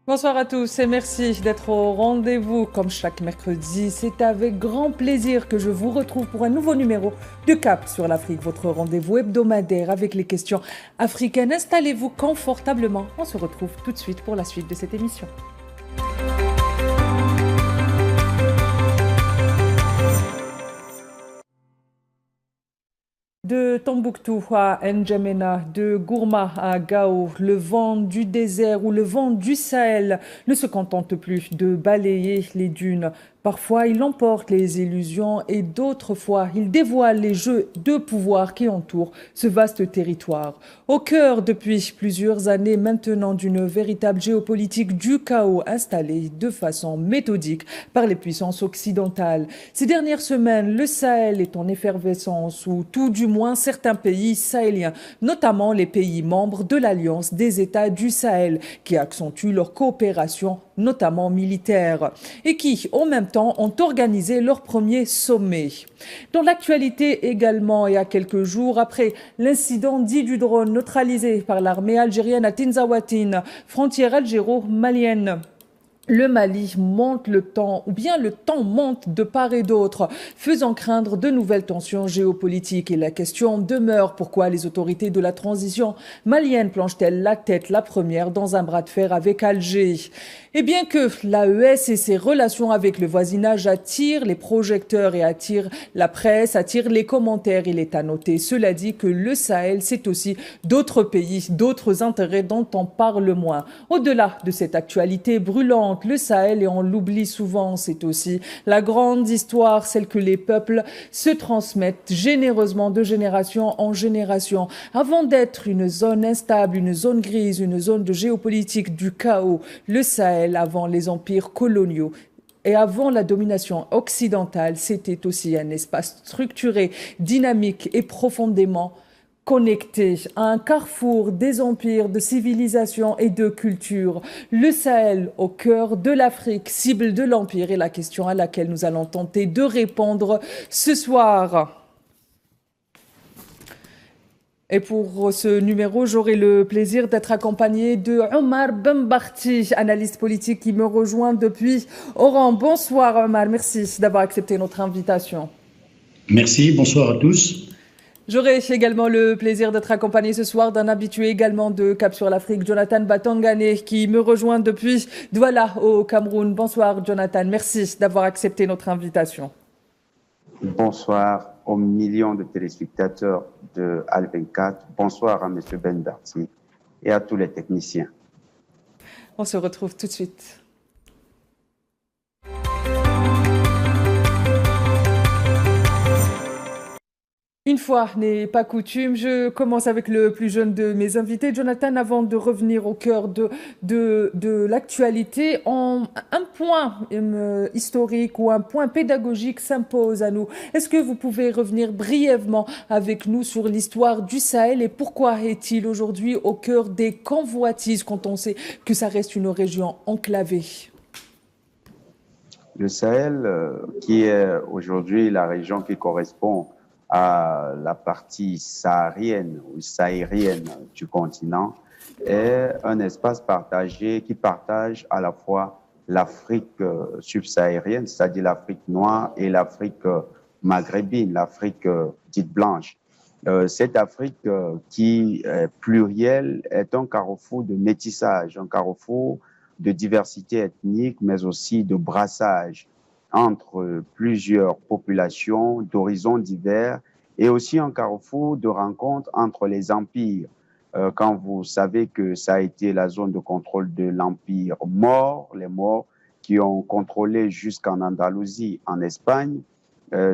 Bonsoir à tous et merci d'être au rendez-vous comme chaque mercredi. C'est avec grand plaisir que je vous retrouve pour un nouveau numéro de Cap sur l'Afrique, votre rendez-vous hebdomadaire avec les questions africaines. Installez-vous confortablement. On se retrouve tout de suite pour la suite de cette émission. De Tombouctou à N'Djamena, de Gourma à Gao, le vent du désert ou le vent du Sahel ne se contente plus de balayer les dunes. Parfois, il emporte les illusions et d'autres fois, il dévoile les jeux de pouvoir qui entourent ce vaste territoire. Au cœur, depuis plusieurs années maintenant, d'une véritable géopolitique du chaos installée de façon méthodique par les puissances occidentales. Ces dernières semaines, le Sahel est en effervescence, ou tout du moins certains pays sahéliens, notamment les pays membres de l'Alliance des États du Sahel, qui accentuent leur coopération, notamment militaire, et qui, en même temps, ont organisé leur premier sommet. Dans l'actualité également, et à quelques jours après l'incident dit du drone neutralisé par l'armée algérienne à Tinzaouatine, frontière algéro-malienne, le Mali monte le temps, ou bien le temps monte de part et d'autre, faisant craindre de nouvelles tensions géopolitiques. Et la question demeure, pourquoi les autorités de la transition malienne plongent-elles la tête la première dans un bras de fer avec Alger? Et bien que l'AES et ses relations avec le voisinage attirent les projecteurs et attirent la presse, attirent les commentaires, il est à noter, cela dit, que le Sahel, c'est aussi d'autres pays, d'autres intérêts dont on parle moins. Au-delà de cette actualité brûlante, le Sahel, et on l'oublie souvent, c'est aussi la grande histoire, celle que les peuples se transmettent généreusement de génération en génération. Avant d'être une zone instable, une zone grise, une zone de géopolitique du chaos, le Sahel, avant les empires coloniaux et avant la domination occidentale, c'était aussi un espace structuré, dynamique et profondément connecté à un carrefour des empires, de civilisations et de cultures. Le Sahel, au cœur de l'Afrique, cible de l'empire, est la question à laquelle nous allons tenter de répondre ce soir. Et pour ce numéro, j'aurai le plaisir d'être accompagné de Omar Benbarti, analyste politique qui me rejoint depuis Oran. Bonsoir Omar, merci d'avoir accepté notre invitation. Merci, bonsoir à tous. J'aurai également le plaisir d'être accompagné ce soir d'un habitué également de Cap sur l'Afrique, Jonathan Batangane, qui me rejoint depuis Douala au Cameroun. Bonsoir Jonathan, merci d'avoir accepté notre invitation. Bonsoir aux millions de téléspectateurs de Al24. Bonsoir à M. Benbarti et à tous les techniciens. On se retrouve tout de suite. Une fois n'est pas coutume, je commence avec le plus jeune de mes invités, Jonathan, avant de revenir au cœur de l'actualité. Un point historique ou un point pédagogique s'impose à nous. Est-ce que vous pouvez revenir brièvement avec nous sur l'histoire du Sahel et pourquoi est-il aujourd'hui au cœur des convoitises quand on sait que ça reste une région enclavée? Le Sahel, qui est aujourd'hui la région qui correspond à la partie saharienne ou saharienne du continent, est un espace partagé qui partage à la fois l'Afrique subsaharienne, c'est-à-dire l'Afrique noire, et l'Afrique maghrébine, l'Afrique dite blanche. Cette Afrique qui est plurielle est un carrefour de métissage, un carrefour de diversité ethnique, mais aussi de brassage entre plusieurs populations d'horizons divers et aussi un carrefour de rencontre entre les empires. Quand vous savez que ça a été la zone de contrôle de l'empire Maure, les Maures qui ont contrôlé jusqu'en Andalousie, en Espagne,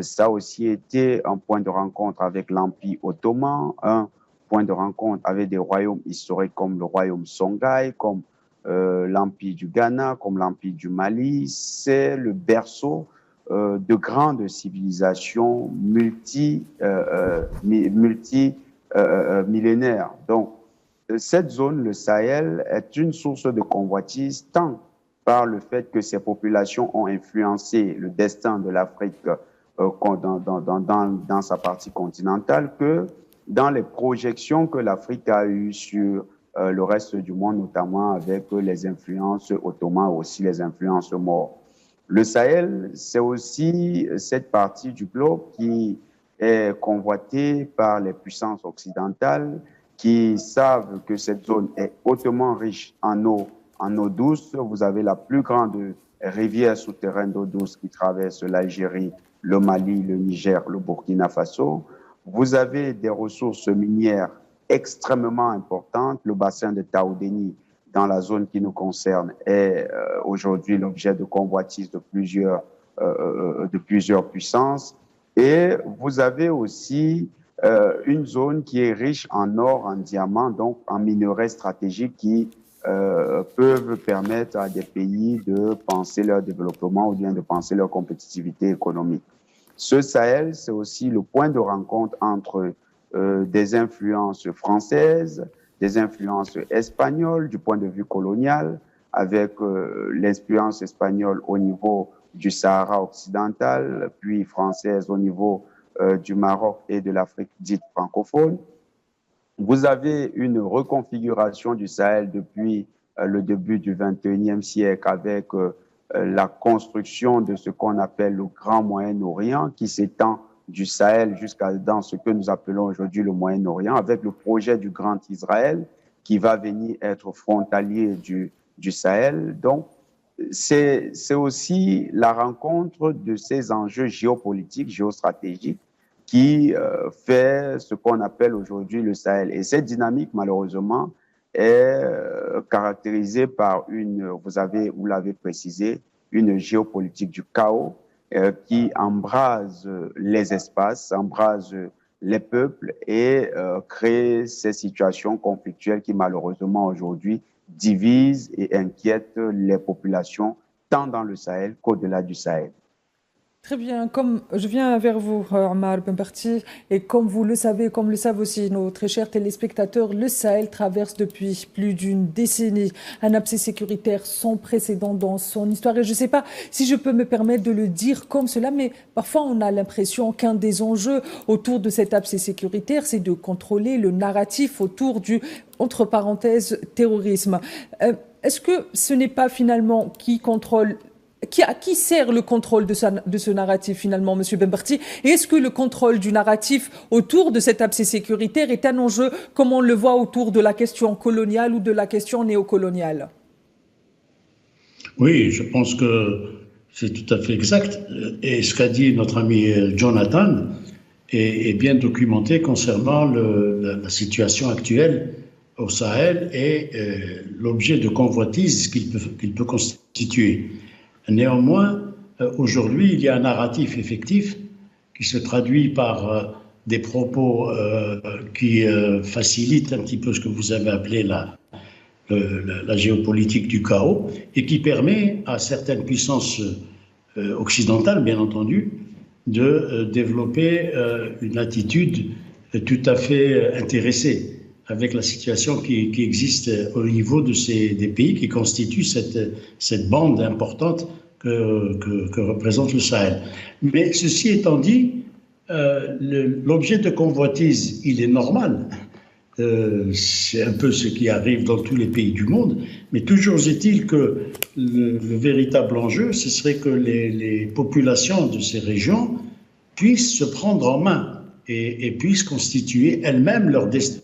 ça a aussi été un point de rencontre avec l'empire ottoman, un point de rencontre avec des royaumes historiques comme le royaume Songhai, comme l'Empire du Ghana, comme l'Empire du Mali. C'est le berceau de grandes civilisations multimillénaires. Donc, cette zone, le Sahel, est une source de convoitise tant par le fait que ces populations ont influencé le destin de l'Afrique dans sa partie continentale que dans les projections que l'Afrique a eues sur le reste du monde, notamment avec les influences ottomanes, aussi les influences maures. Le Sahel, c'est aussi cette partie du globe qui est convoitée par les puissances occidentales qui savent que cette zone est hautement riche en eau douce. Vous avez la plus grande rivière souterraine d'eau douce qui traverse l'Algérie, le Mali, le Niger, le Burkina Faso. Vous avez des ressources minières extrêmement importantes. Le bassin de Taoudéni, dans la zone qui nous concerne, est aujourd'hui l'objet de convoitises de plusieurs puissances. Et vous avez aussi une zone qui est riche en or, en diamants, donc en minerais stratégiques qui peuvent permettre à des pays de penser leur développement ou bien de penser leur compétitivité économique. Ce Sahel, c'est aussi le point de rencontre entre des influences françaises, des influences espagnoles du point de vue colonial, avec l'influence espagnole au niveau du Sahara occidental, puis française au niveau du Maroc et de l'Afrique dite francophone. Vous avez une reconfiguration du Sahel depuis le début du XXIe siècle avec la construction de ce qu'on appelle le Grand Moyen-Orient qui s'étend du Sahel jusqu'à dans ce que nous appelons aujourd'hui le Moyen-Orient, avec le projet du Grand Israël qui va venir être frontalier du Sahel. Donc, c'est aussi la rencontre de ces enjeux géopolitiques, géostratégiques, qui fait ce qu'on appelle aujourd'hui le Sahel. Et cette dynamique, malheureusement, est caractérisée par vous l'avez précisé, une géopolitique du chaos qui embrase les espaces, embrase les peuples et crée ces situations conflictuelles qui, malheureusement, aujourd'hui, divisent et inquiètent les populations, tant dans le Sahel qu'au-delà du Sahel. Très bien, comme je viens vers vous, Ammar Benparti, et comme vous le savez, comme le savent aussi nos très chers téléspectateurs, le Sahel traverse depuis plus d'une décennie un abcès sécuritaire sans précédent dans son histoire. Et je ne sais pas si je peux me permettre de le dire comme cela, mais parfois on a l'impression qu'un des enjeux autour de cet abcès sécuritaire, c'est de contrôler le narratif autour du, entre parenthèses, terrorisme. Est-ce que ce n'est pas finalement à qui sert le contrôle de ce narratif finalement, Monsieur Benparti? Et est-ce que le contrôle du narratif autour de cet abcès sécuritaire est un enjeu comme on le voit autour de la question coloniale ou de la question néocoloniale? Oui, je pense que c'est tout à fait exact. Et ce qu'a dit notre ami Jonathan est bien documenté concernant la situation actuelle au Sahel et l'objet de convoitise qu'il peut constituer. Néanmoins, aujourd'hui, il y a un narratif effectif qui se traduit par des propos qui facilitent un petit peu ce que vous avez appelé la géopolitique du chaos et qui permet à certaines puissances occidentales, bien entendu, de développer une attitude tout à fait intéressée avec la situation qui existe au niveau des pays qui constituent cette bande importante que représente le Sahel. Mais ceci étant dit, l'objet de convoitise, il est normal. C'est un peu ce qui arrive dans tous les pays du monde, mais toujours est-il que le véritable enjeu, ce serait que les populations de ces régions puissent se prendre en main et puissent constituer elles-mêmes leur destin,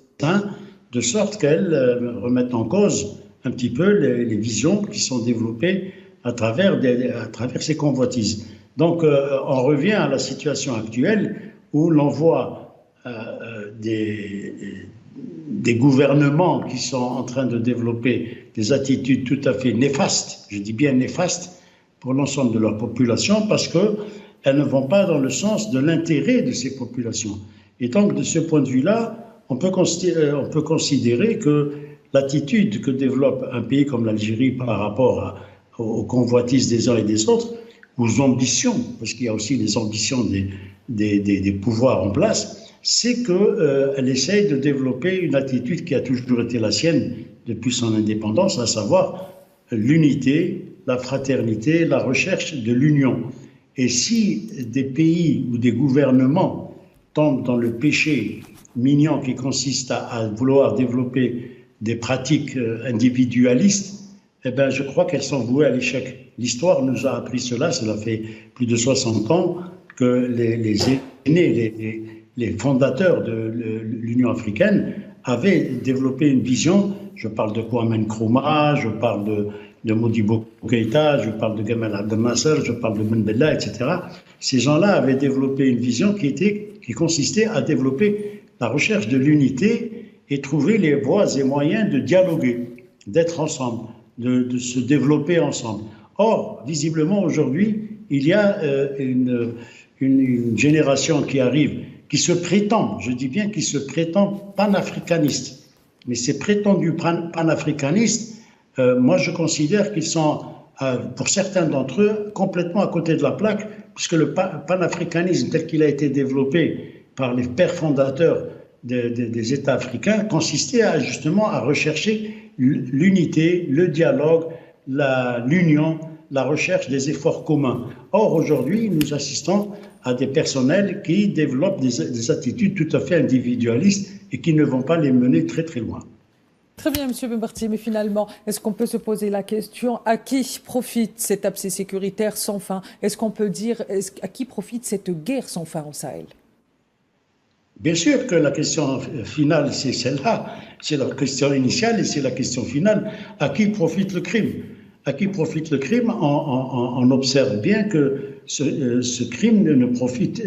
de sorte qu'elles remettent en cause un petit peu les visions qui sont développées à travers ces convoitises. Donc, on revient à la situation actuelle où l'on voit des gouvernements qui sont en train de développer des attitudes tout à fait néfastes, je dis bien néfastes, pour l'ensemble de leur population, parce qu'elles ne vont pas dans le sens de l'intérêt de ces populations. Et donc, de ce point de vue-là, on peut considérer que l'attitude que développe un pays comme l'Algérie par rapport aux convoitises des uns et des autres, aux ambitions, parce qu'il y a aussi des ambitions des pouvoirs en place, c'est qu'elle essaye de développer une attitude qui a toujours été la sienne depuis son indépendance, à savoir l'unité, la fraternité, la recherche de l'union. Et si des pays ou des gouvernements tombent dans le péché mignon qui consiste à vouloir développer des pratiques individualistes, eh ben, je crois qu'elles sont vouées à l'échec. L'histoire nous a appris cela, cela fait plus de 60 ans que les aînés, les fondateurs de l'Union africaine avaient développé une vision. Je parle de Kwame Nkrumah, je parle de Modibo Keïta, je parle de Gamal Abdel Nasser, je parle de Mandela, etc. Ces gens-là avaient développé une vision qui consistait à développer la recherche de l'unité et trouver les voies et moyens de dialoguer, d'être ensemble, de se développer ensemble. Or, visiblement, aujourd'hui, il y a une génération qui arrive, qui se prétend, je dis bien qui se prétend panafricaniste. Mais ces prétendus panafricanistes, moi je considère qu'ils sont, pour certains d'entre eux, complètement à côté de la plaque, puisque le panafricanisme tel qu'il a été développé par les pères fondateurs des États africains consistait justement à rechercher l'unité, le dialogue, l'union, la recherche des efforts communs. Or, aujourd'hui, nous assistons à des personnels qui développent des attitudes tout à fait individualistes et qui ne vont pas les mener très très loin. Très bien, M. Bembarti, mais finalement, est-ce qu'on peut se poser la question à qui profite cet abcès sécuritaire sans fin? Est-ce qu'on peut dire à qui profite cette guerre sans fin au Sahel? Bien sûr que la question finale, c'est celle-là. C'est la question initiale et c'est la question finale. À qui profite le crime? À qui profite le crime? On observe bien que ce crime ne profite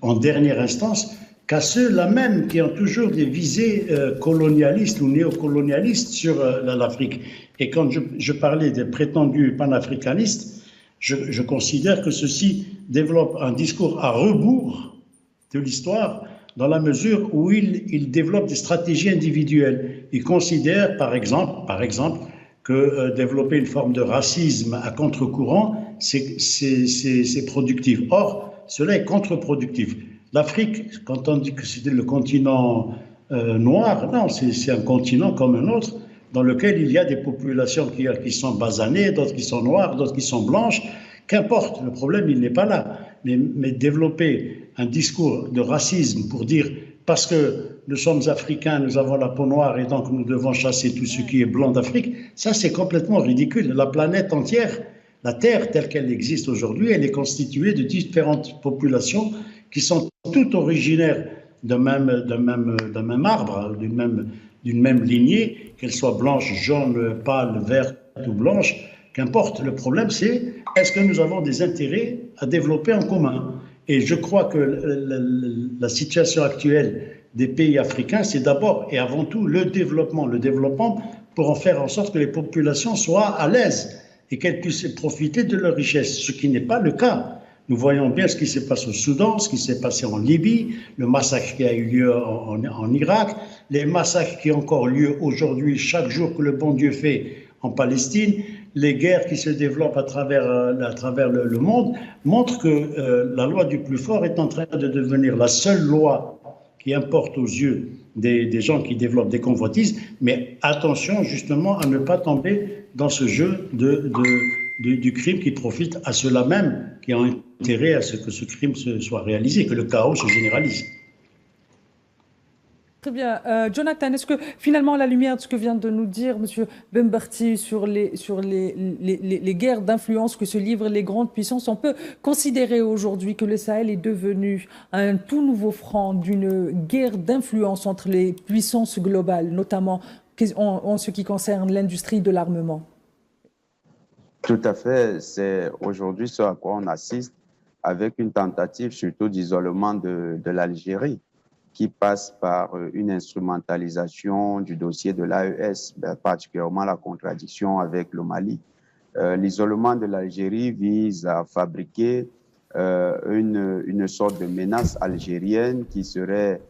en dernière instance qu'à ceux-là même qui ont toujours des visées colonialistes ou néocolonialistes sur l'Afrique. Et quand je parlais des prétendus panafricanistes, je considère que ceux-ci développent un discours à rebours de l'histoire, dans la mesure où ils développent des stratégies individuelles. Ils considèrent, par exemple que développer une forme de racisme à contre-courant, c'est productif. Or, cela est contre-productif. L'Afrique, quand on dit que c'était le continent noir, non, c'est un continent comme un autre, dans lequel il y a des populations qui sont basanées, d'autres qui sont noires, d'autres qui sont blanches. Qu'importe, le problème, il n'est pas là. Mais développer un discours de racisme pour dire parce que nous sommes africains, nous avons la peau noire et donc nous devons chasser tout ce qui est blanc d'Afrique, ça c'est complètement ridicule. La planète entière, la Terre telle qu'elle existe aujourd'hui, elle est constituée de différentes populations qui sont toutes originaires d'un même arbre, d'une même lignée, qu'elles soient blanches, jaunes, pâles, vertes ou blanches, qu'importe. Le problème c'est est-ce que nous avons des intérêts à développer en commun? Et je crois que la situation actuelle des pays africains, c'est d'abord et avant tout le développement pour en faire en sorte que les populations soient à l'aise et qu'elles puissent profiter de leurs richesses, ce qui n'est pas le cas. Nous voyons bien ce qui s'est passé au Soudan, ce qui s'est passé en Libye, le massacre qui a eu lieu en Irak, les massacres qui ont encore lieu aujourd'hui, chaque jour que le bon Dieu fait en Palestine, les guerres qui se développent à travers le monde montrent que la loi du plus fort est en train de devenir la seule loi qui importe aux yeux des gens qui développent des convoitises. Mais attention justement à ne pas tomber dans ce jeu du crime qui profite à ceux-là même qui ont intérêt à ce que ce crime soit réalisé, que le chaos se généralise. Très bien. Jonathan, est-ce que finalement, à la lumière de ce que vient de nous dire M. Bembarti sur les guerres d'influence que se livrent les grandes puissances, on peut considérer aujourd'hui que le Sahel est devenu un tout nouveau front d'une guerre d'influence entre les puissances globales, notamment en ce qui concerne l'industrie de l'armement? Tout à fait. C'est aujourd'hui ce à quoi on assiste avec une tentative surtout d'isolement de l'Algérie, qui passe par une instrumentalisation du dossier de l'AES, particulièrement la contradiction avec le Mali. L'isolement de l'Algérie vise à fabriquer une sorte de menace algérienne qui serait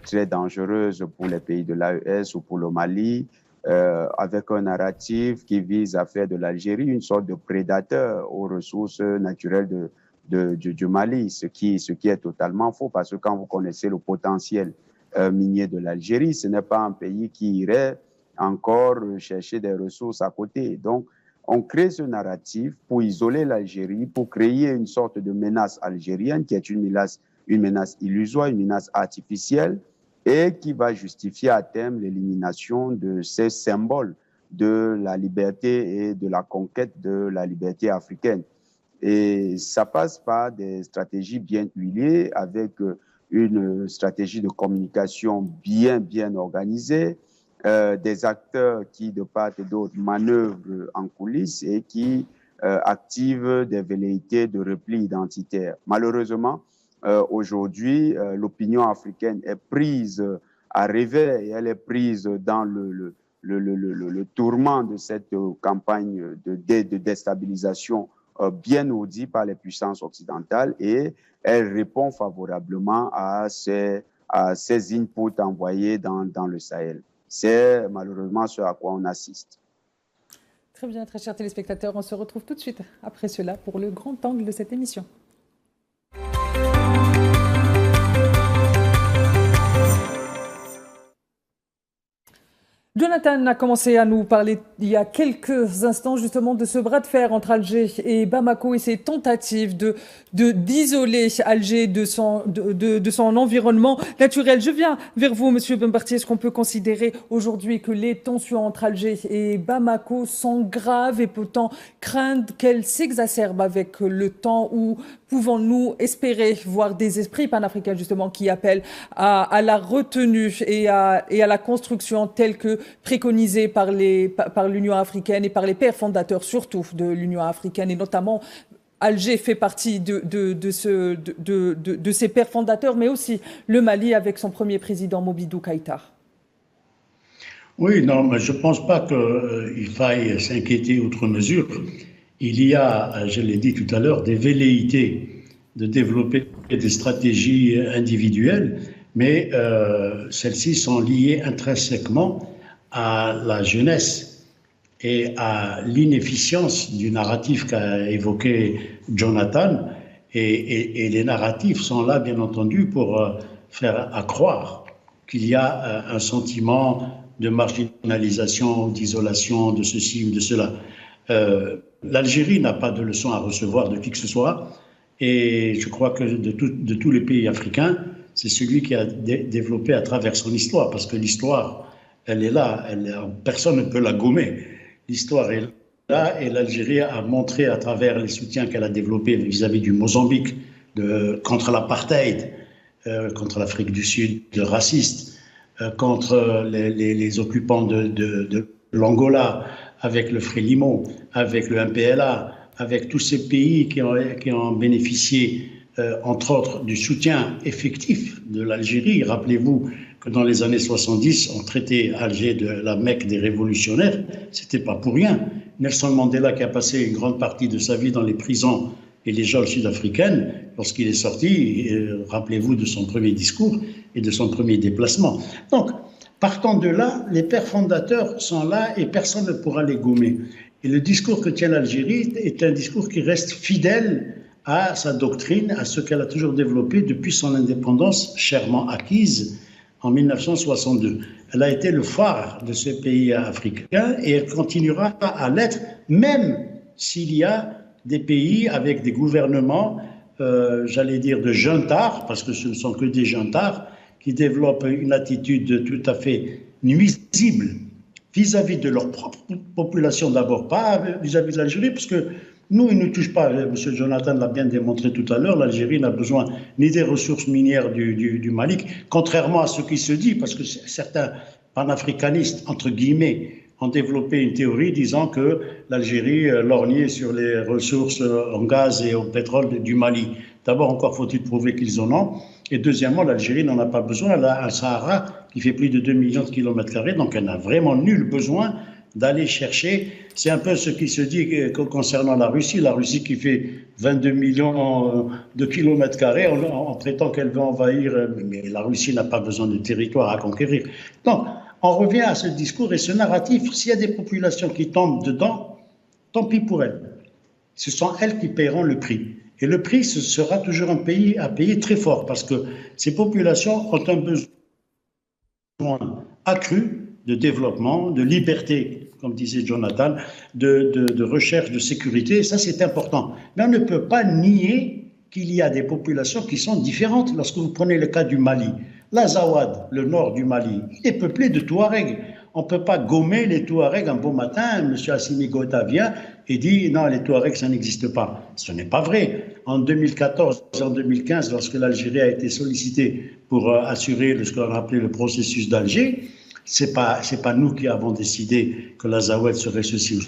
très dangereuse pour les pays de l'AES ou pour le Mali, avec un narratif qui vise à faire de l'Algérie une sorte de prédateur aux ressources naturelles du Mali, ce qui est totalement faux, parce que quand vous connaissez le potentiel minier de l'Algérie, ce n'est pas un pays qui irait encore chercher des ressources à côté. Donc, on crée ce narratif pour isoler l'Algérie, pour créer une sorte de menace algérienne qui est une menace illusoire, une menace artificielle, et qui va justifier à terme l'élimination de ces symboles de la liberté et de la conquête de la liberté africaine. Et ça passe par des stratégies bien huilées, avec une stratégie de communication bien organisée, des acteurs qui, de part et d'autre, manœuvrent en coulisses et qui activent des velléités de repli identitaire. Malheureusement, aujourd'hui, l'opinion africaine est prise à revers et elle est prise dans le tourment de cette campagne de déstabilisation bien audit par les puissances occidentales, et elle répond favorablement à ces inputs envoyés dans le Sahel. C'est malheureusement ce à quoi on assiste. Très bien, très chers téléspectateurs, on se retrouve tout de suite après cela pour le grand angle de cette émission. Jonathan a commencé à nous parler il y a quelques instants justement de ce bras de fer entre Alger et Bamako et ses tentatives d'isoler Alger de son environnement naturel. Je viens vers vous, Monsieur Bembarti. Est-ce qu'on peut considérer aujourd'hui que les tensions entre Alger et Bamako sont graves et peut-on craindre qu'elles s'exacerbent avec le temps, ou pouvons-nous espérer voir des esprits panafricains justement qui appellent à la retenue et à la construction telle que préconisée par l'Union africaine et par les pères fondateurs surtout de l'Union africaine, et notamment Alger fait partie de ces pères fondateurs, mais aussi le Mali avec son premier président Mobidou Keïta. Oui, non, mais je ne pense pas qu'il faille s'inquiéter outre mesure. Il y a, je l'ai dit tout à l'heure, des velléités de développer des stratégies individuelles, mais celles-ci sont liées intrinsèquement à la jeunesse et à l'inefficience du narratif qu'a évoqué Jonathan. Et les narratifs sont là, bien entendu, pour faire accroire qu'il y a un sentiment de marginalisation, d'isolation, de ceci ou de cela. L'Algérie n'a pas de leçon à recevoir de qui que ce soit, et je crois que de tous les pays africains, c'est celui qui a développé à travers son histoire, parce que l'histoire, elle est là, personne ne peut la gommer. L'histoire est là, et l'Algérie a montré à travers les soutiens qu'elle a développés vis-à-vis du Mozambique, contre l'apartheid, contre l'Afrique du Sud, raciste, contre les occupants de l'Angola, avec le Frélimo, avec le MPLA, avec tous ces pays qui ont bénéficié, entre autres, du soutien effectif de l'Algérie. Rappelez-vous que dans les années 70, on traitait Alger de la Mecque des révolutionnaires. C'était pas pour rien. Nelson Mandela, qui a passé une grande partie de sa vie dans les prisons et les geôles sud-africaines, lorsqu'il est sorti, rappelez-vous de son premier discours et de son premier déplacement. Donc, partant de là, les pères fondateurs sont là et personne ne pourra les gommer. Et le discours que tient l'Algérie est un discours qui reste fidèle à sa doctrine, à ce qu'elle a toujours développé depuis son indépendance chèrement acquise en 1962. Elle a été le phare de ce pays africain et elle continuera à l'être, même s'il y a des pays avec des gouvernements, j'allais dire de juntards, parce que ce ne sont que des juntards, qui développent une attitude tout à fait nuisible vis-à-vis de leur propre population d'abord, pas vis-à-vis de l'Algérie, parce que nous, ils ne nous touchent pas. M. Jonathan l'a bien démontré tout à l'heure, l'Algérie n'a besoin ni des ressources minières du Mali, contrairement à ce qui se dit, parce que certains panafricanistes, entre guillemets, ont développé une théorie disant que l'Algérie lorgnait sur les ressources en gaz et au pétrole du Mali. D'abord, encore faut-il prouver qu'ils en ont. Et deuxièmement, l'Algérie n'en a pas besoin. Elle a un Sahara qui fait plus de 2 millions de kilomètres carrés, donc elle n'a vraiment nul besoin d'aller chercher. C'est un peu ce qui se dit concernant la Russie. La Russie qui fait 22 millions de kilomètres carrés en prétend qu'elle veut envahir, mais la Russie n'a pas besoin de territoire à conquérir. Donc, on revient à ce discours et ce narratif. S'il y a des populations qui tombent dedans, tant pis pour elles. Ce sont elles qui paieront le prix. Et le prix, ce sera toujours un pays à payer très fort, parce que ces populations ont un besoin accru de développement, de liberté, comme disait Jonathan, de recherche de sécurité. Ça, c'est important. Mais on ne peut pas nier qu'il y a des populations qui sont différentes. Lorsque vous prenez le cas du Mali, L'Azawad, le nord du Mali, il est peuplé de Touaregs. On ne peut pas gommer les Touaregs un beau matin. M. Assimi Goïta vient et dit non, les Touaregs, ça n'existe pas. Ce n'est pas vrai. En 2014 et en 2015, lorsque l'Algérie a été sollicitée pour assurer ce qu'on a appelé le processus d'Alger, c'est pas nous qui avons décidé que l'Azawad serait ceci ou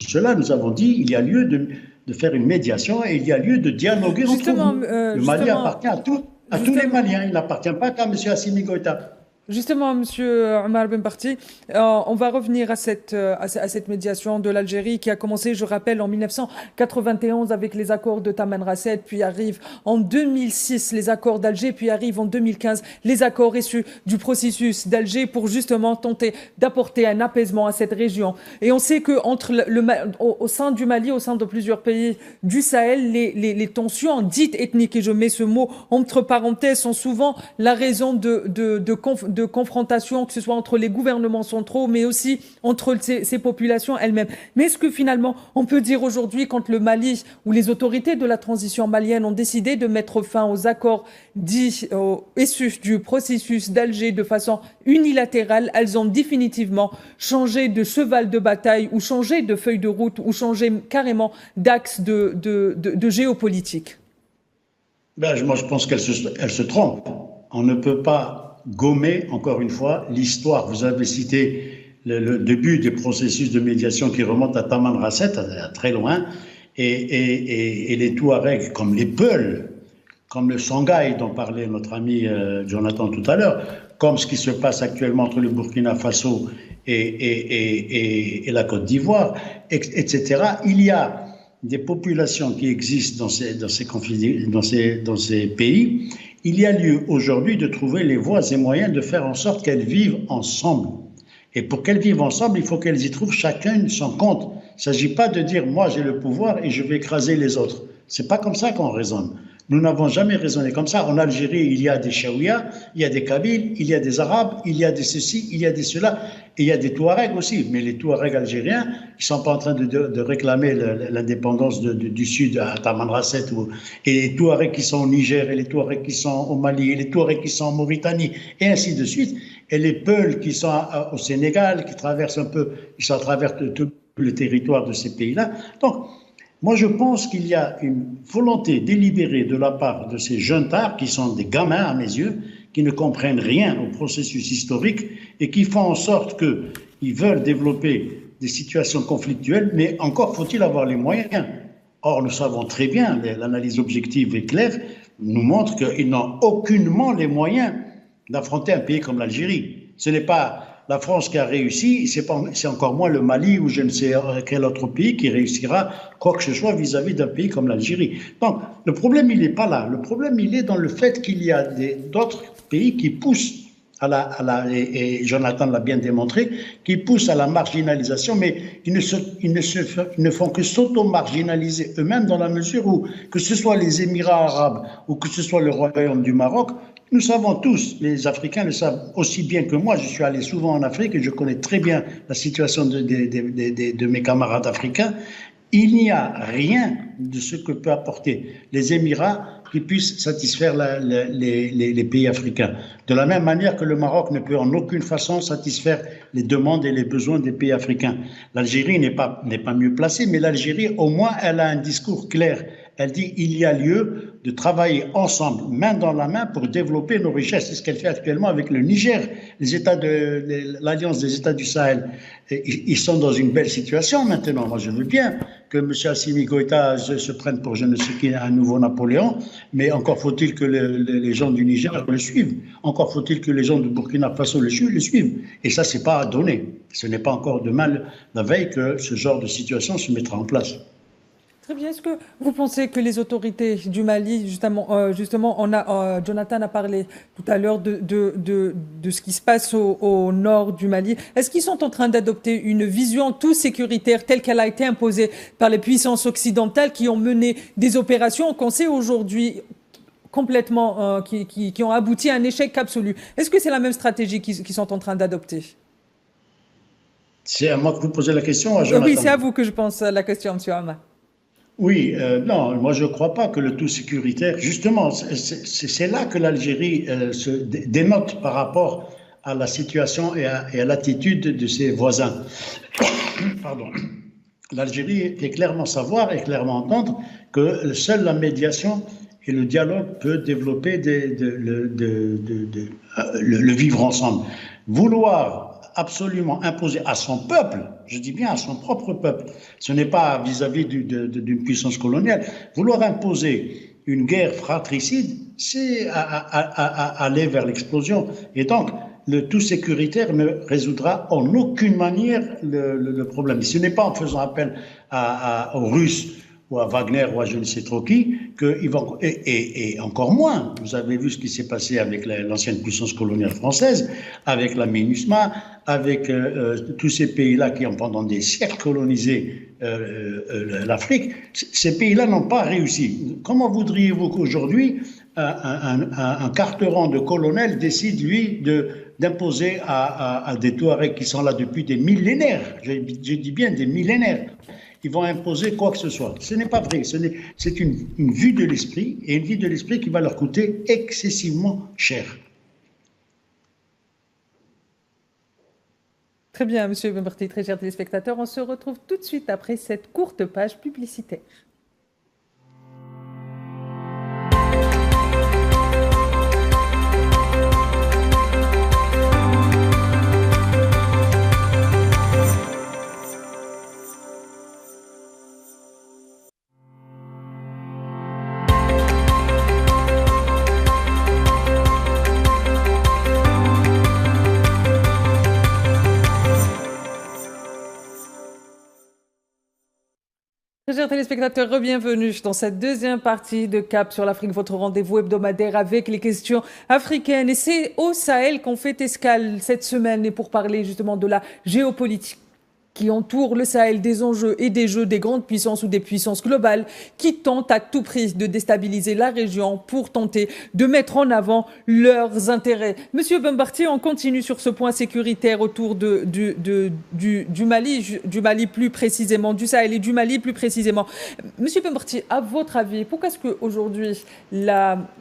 cela. Nous avons dit il y a lieu de faire une médiation et il y a lieu de dialoguer entre nous. Le Mali appartient à tous les Maliens. Il n'appartient pas qu'à M. Assimi Goïta. Justement, Monsieur Omar Ben Barti, on va revenir à cette médiation de l'Algérie qui a commencé, je rappelle, en 1991 avec les accords de Tamanrasset, puis arrive en 2006 les accords d'Alger, puis arrive en 2015 les accords issus du processus d'Alger pour justement tenter d'apporter un apaisement à cette région. Et on sait que au sein du Mali, au sein de plusieurs pays du Sahel, les tensions dites ethniques, et je mets ce mot entre parenthèses, sont souvent la raison de confrontation, que ce soit entre les gouvernements centraux, mais aussi entre ces populations elles-mêmes. Mais est-ce que finalement, on peut dire aujourd'hui, quand le Mali ou les autorités de la transition malienne ont décidé de mettre fin aux accords dits issus du processus d'Alger de façon unilatérale, elles ont définitivement changé de cheval de bataille ou changé de feuille de route ou changé carrément d'axe de géopolitique? Moi, je pense qu'elle se trompe. On ne peut pas gommer, encore une fois, l'histoire. Vous avez cité le début des processus de médiation qui remontent à Tamanrasset, à très loin, et les Touaregs, comme les Peuls, comme le Songhai dont parlait notre ami Jonathan tout à l'heure, comme ce qui se passe actuellement entre le Burkina Faso et la Côte d'Ivoire, etc. Il y a des populations qui existent dans ces pays. Il y a lieu aujourd'hui de trouver les voies et moyens de faire en sorte qu'elles vivent ensemble. Et pour qu'elles vivent ensemble, il faut qu'elles y trouvent chacun son compte. Il ne s'agit pas de dire « moi j'ai le pouvoir et je vais écraser les autres ». Ce n'est pas comme ça qu'on raisonne. Nous n'avons jamais raisonné comme ça. En Algérie, il y a des Chaouia, il y a des Kabyles, il y a des Arabes, il y a des ceci, il y a des cela, et il y a des Touaregs aussi. Mais les Touaregs algériens, ils ne sont pas en train de réclamer l'indépendance du Sud à Tamanrasset. Et les Touaregs qui sont au Niger, et les Touaregs qui sont au Mali, et les Touaregs qui sont en Mauritanie, et ainsi de suite. Et les Peuls qui sont au Sénégal, qui traversent un peu, ils sont à travers tout le territoire de ces pays-là. Donc, moi, je pense qu'il y a une volonté délibérée de la part de ces jeunes-tards, qui sont des gamins à mes yeux, qui ne comprennent rien au processus historique et qui font en sorte qu'ils veulent développer des situations conflictuelles, mais encore faut-il avoir les moyens. Or, nous savons très bien, l'analyse objective et claire nous montre qu'ils n'ont aucunement les moyens d'affronter un pays comme l'Algérie. Ce n'est pas la France qui a réussi, c'est encore moins le Mali ou je ne sais quel autre pays qui réussira quoi que ce soit vis-à-vis d'un pays comme l'Algérie. Donc, le problème, il n'est pas là. Le problème, il est dans le fait qu'il y a d'autres pays qui poussent et Jonathan l'a bien démontré, qui poussent à la marginalisation, mais ils ne font que s'auto-marginaliser eux-mêmes dans la mesure où, que ce soit les Émirats arabes ou que ce soit le Royaume du Maroc, nous savons tous, les Africains le savent aussi bien que moi, je suis allé souvent en Afrique et je connais très bien la situation de mes camarades africains. Il n'y a rien de ce que peut apporter les Émirats qui puissent satisfaire les pays africains. De la même manière que le Maroc ne peut en aucune façon satisfaire les demandes et les besoins des pays africains. L'Algérie n'est pas mieux placée, mais l'Algérie, au moins, elle a un discours clair. Elle dit qu'il y a lieu de travailler ensemble, main dans la main, pour développer nos richesses. C'est ce qu'elle fait actuellement avec le Niger, l'Alliance des États du Sahel. Ils sont dans une belle situation maintenant. Moi, je veux bien que M. Assimi Goïta se prenne pour je ne sais qui, un nouveau Napoléon, mais encore faut-il que les gens du Niger le suivent. Encore faut-il que les gens du Burkina Faso le suivent. Et ça, c'est pas à donner. Ce n'est pas encore demain, la veille, que ce genre de situation se mettra en place. Très bien. Est-ce que vous pensez que les autorités du Mali, justement, Jonathan a parlé tout à l'heure de ce qui se passe au nord du Mali. Est-ce qu'ils sont en train d'adopter une vision tout sécuritaire telle qu'elle a été imposée par les puissances occidentales qui ont mené des opérations qu'on sait aujourd'hui complètement, qui ont abouti à un échec absolu? Est-ce que c'est la même stratégie qu'ils sont en train d'adopter? C'est à moi que vous posez la question, à Jonathan. Oui, c'est à vous que je pense la question, M. Omar. Oui, non, moi je ne crois pas que le tout sécuritaire, justement, c'est là que l'Algérie se dénote par rapport à la situation et à l'attitude de ses voisins. Pardon. L'Algérie fait clairement savoir et clairement entendre que seule la médiation et le dialogue peut développer le vivre ensemble. Vouloir absolument imposer à son peuple, je dis bien à son propre peuple, ce n'est pas vis-à-vis d'une puissance coloniale, vouloir imposer une guerre fratricide, c'est aller vers l'explosion. Et donc, le tout sécuritaire ne résoudra en aucune manière le problème. Ce n'est pas en faisant appel aux Russes ou à Wagner ou à je ne sais trop qui, et encore moins, vous avez vu ce qui s'est passé avec l'ancienne puissance coloniale française, avec la MINUSMA, avec tous ces pays-là qui ont pendant des siècles colonisé l'Afrique. Ces pays-là n'ont pas réussi. Comment voudriez-vous qu'aujourd'hui, un carteran de colonel décide, lui, d'imposer à des Touaregs qui sont là depuis des millénaires, je dis bien des millénaires, ils vont imposer quoi que ce soit. Ce n'est pas vrai. C'est une vue de l'esprit, et une vue de l'esprit qui va leur coûter excessivement cher. Très bien, Monsieur Bembarti, très chers téléspectateurs. On se retrouve tout de suite après cette courte page publicitaire. Chers téléspectateurs, bienvenue dans cette deuxième partie de Cap sur l'Afrique, votre rendez-vous hebdomadaire avec les questions africaines. Et c'est au Sahel qu'on fait escale cette semaine, et pour parler justement de la géopolitique qui entoure le Sahel, des enjeux et des jeux des grandes puissances ou des puissances globales qui tentent à tout prix de déstabiliser la région pour tenter de mettre en avant leurs intérêts. Monsieur Bembarti, on continue sur ce point sécuritaire autour du Mali plus précisément, du Sahel et du Mali plus précisément. Monsieur Bembarti, à votre avis, pourquoi est-ce qu'aujourd'hui,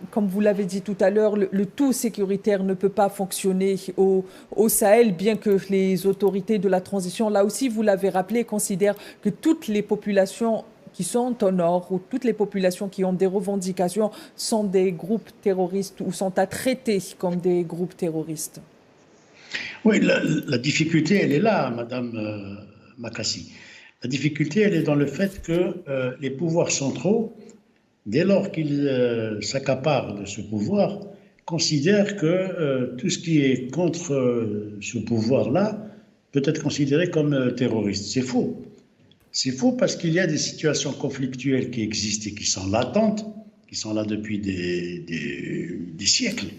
comme vous l'avez dit tout à l'heure, le tout sécuritaire ne peut pas fonctionner au Sahel, bien que les autorités de la transition, là aussi, vous l'avez rappelé, considèrent que toutes les populations qui sont au nord ou toutes les populations qui ont des revendications sont des groupes terroristes ou sont à traiter comme des groupes terroristes? Oui, la difficulté, elle est là, Madame Makassi. La difficulté, elle est dans le fait que les pouvoirs centraux, dès lors qu'ils s'accaparent de ce pouvoir, considèrent que tout ce qui est contre ce pouvoir-là peut être considéré comme terroriste. C'est faux. C'est faux parce qu'il y a des situations conflictuelles qui existent et qui sont latentes, qui sont là depuis des siècles.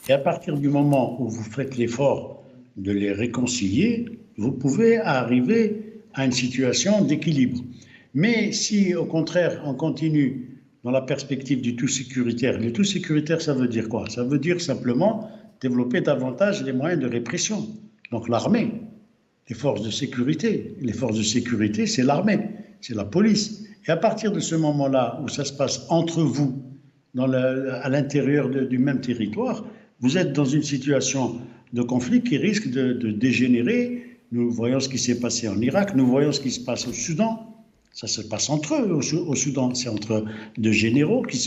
Et à partir du moment où vous faites l'effort de les réconcilier, vous pouvez arriver à une situation d'équilibre. Mais si, au contraire, on continue dans la perspective du tout sécuritaire, le tout sécuritaire, ça veut dire quoi? Ça veut dire simplement développer davantage les moyens de répression. Donc l'armée, les forces de sécurité. Les forces de sécurité, c'est l'armée, c'est la police. Et à partir de ce moment-là, où ça se passe entre vous, à l'intérieur du même territoire, vous êtes dans une situation de conflit qui risque de dégénérer. Nous voyons ce qui s'est passé en Irak, nous voyons ce qui se passe au Soudan. Ça se passe entre eux au Soudan. C'est entre deux généraux qui